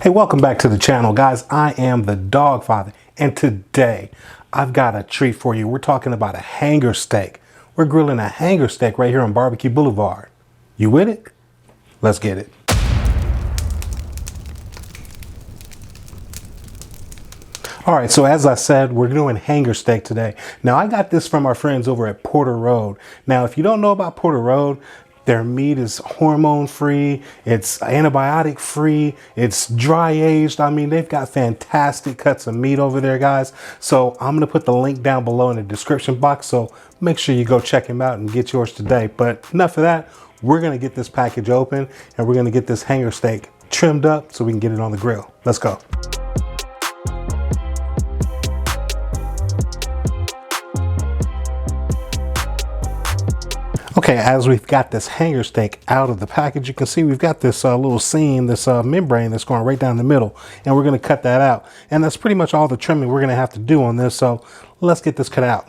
Hey, welcome back to the channel, guys. I am the Dawgfatha, and today I've got a treat for you. We're talking about a hanger steak. We're grilling a hanger steak right here on Barbecue Boulevard. You with it? Let's get it. All right, so as I said, we're doing hanger steak today. Now, I got this from our friends over at Porter Road. Now, if you don't know about Porter Road, their meat is hormone free, it's antibiotic free, it's dry aged. I mean, they've got fantastic cuts of meat over there, guys. So I'm gonna put the link down below in the description box. So make sure you go check them out and get yours today. But enough of that, we're gonna get this package open and we're gonna get this hanger steak trimmed up so we can get it on the grill. Let's go. Okay, as we've got this hanger steak out of the package, you can see we've got this little seam, this membrane that's going right down the middle, and we're going to cut that out. And that's pretty much all the trimming we're going to have to do on this, so let's get this cut out.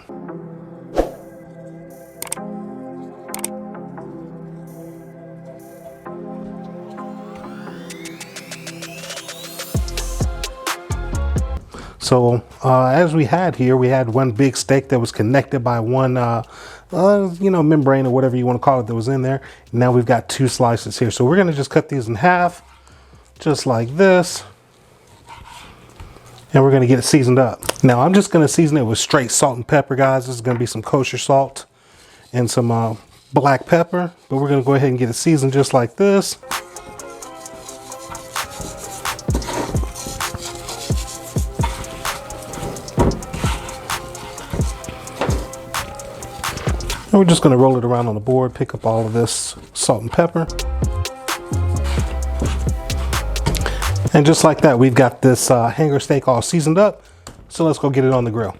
So as we had here, we had one big steak that was connected by one membrane or whatever you want to call it that was in there. Now we've got two slices here. So we're going to just cut these in half, just like this. And we're going to get it seasoned up. Now I'm just going to season it with straight salt and pepper, guys. This is going to be some kosher salt and some black pepper. But we're going to go ahead and get it seasoned just like this. And we're just going to roll it around on the board, pick up all of this salt and pepper. And just like that, we've got this hanger steak all seasoned up. So let's go get it on the grill.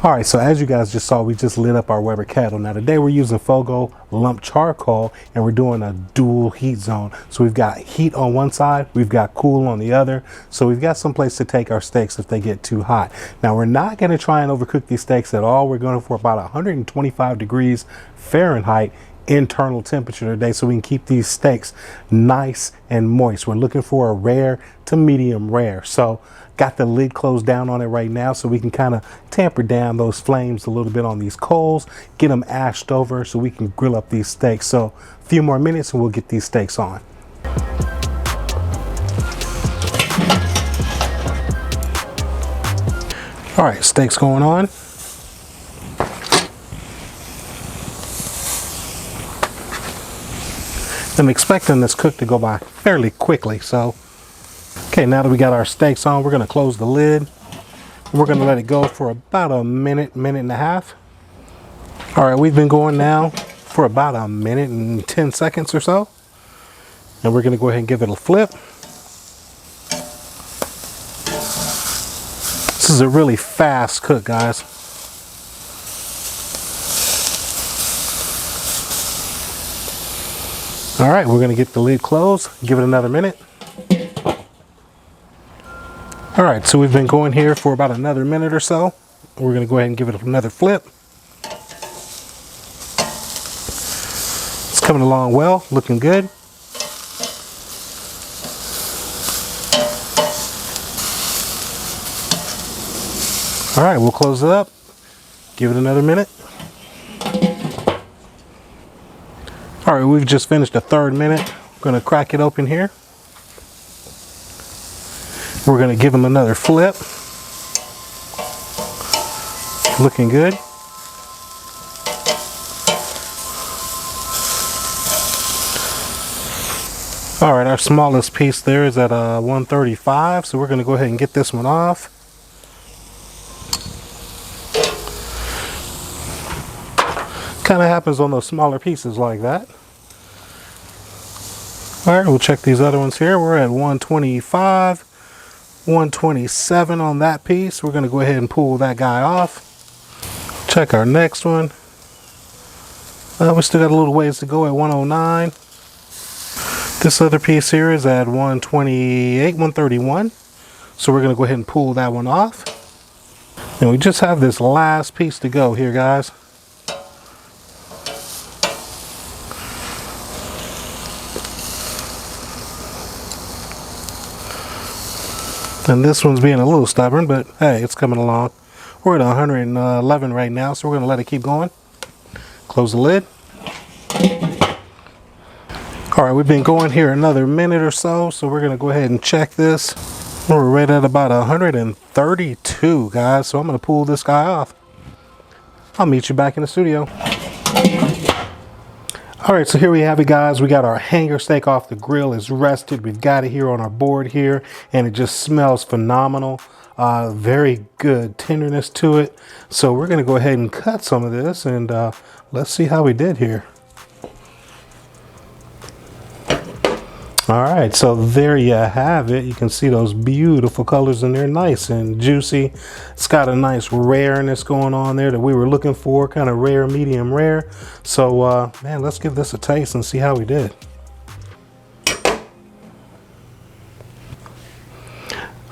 All right, so as you guys just saw, we just lit up our Weber kettle. Now today we're using Fogo lump charcoal and we're doing a dual heat zone. So we've got heat on one side, we've got cool on the other. So we've got some place to take our steaks if they get too hot. Now we're not gonna try and overcook these steaks at all. We're going for about 125 degrees Fahrenheit internal temperature today so we can keep these steaks nice and moist. We're looking for a rare to medium rare. So got the lid closed down on it right now so we can kind of tamper down those flames a little bit on these coals, get them ashed over so we can grill up these steaks. So a few more minutes and we'll get these steaks on. All right, steaks going on. I'm expecting this cook to go by fairly quickly, so okay, now that we got our steaks on, we're gonna close the lid and we're gonna let it go for about a minute, minute and a half. All right, we've been going now for about a minute and 10 seconds or so. And we're gonna go ahead and give it a flip. This is a really fast cook, guys. All right, we're gonna get the lid closed, give it another minute. All right, so we've been going here for about another minute or so. We're gonna go ahead and give it another flip. It's coming along well, looking good. All right, we'll close it up, give it another minute. All right, we've just finished the third minute. I'm gonna crack it open here. We're gonna give them another flip. Looking good. All right, our smallest piece there is at 135, so we're gonna go ahead and get this one off. Kind of happens on those smaller pieces like that. All right, we'll check these other ones here. We're at 125, 127 on that piece. We're gonna go ahead and pull that guy off. Check our next one. We still got a little ways to go at 109. This other piece here is at 128, 131. So we're gonna go ahead and pull that one off. And we just have this last piece to go here, guys. And this one's being a little stubborn, but hey, it's coming along. We're at 111 right now, so we're gonna let it keep going. Close the lid. All right, we've been going here another minute or so, so we're gonna go ahead and check this. We're right at about 132, guys, so I'm gonna pull this guy off. I'll meet you back in the studio. All right, so here we have it, guys. We got our hanger steak off the grill. It's rested. We've got it here on our board here, and it just smells phenomenal. Very good tenderness to it. So we're gonna go ahead and cut some of this, and let's see how we did here. All right, so there you have it. You can see those beautiful colors in there, nice and juicy. It's got a nice rareness going on there that we were looking for, kind of rare, medium rare. So, man, let's give this a taste and see how we did.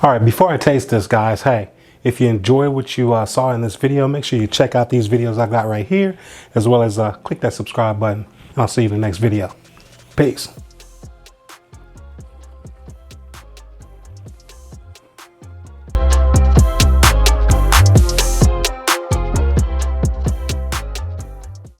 All right, before I taste this, guys, hey, if you enjoy what you saw in this video, make sure you check out these videos I've got right here, as well as click that subscribe button. And I'll see you in the next video. Peace.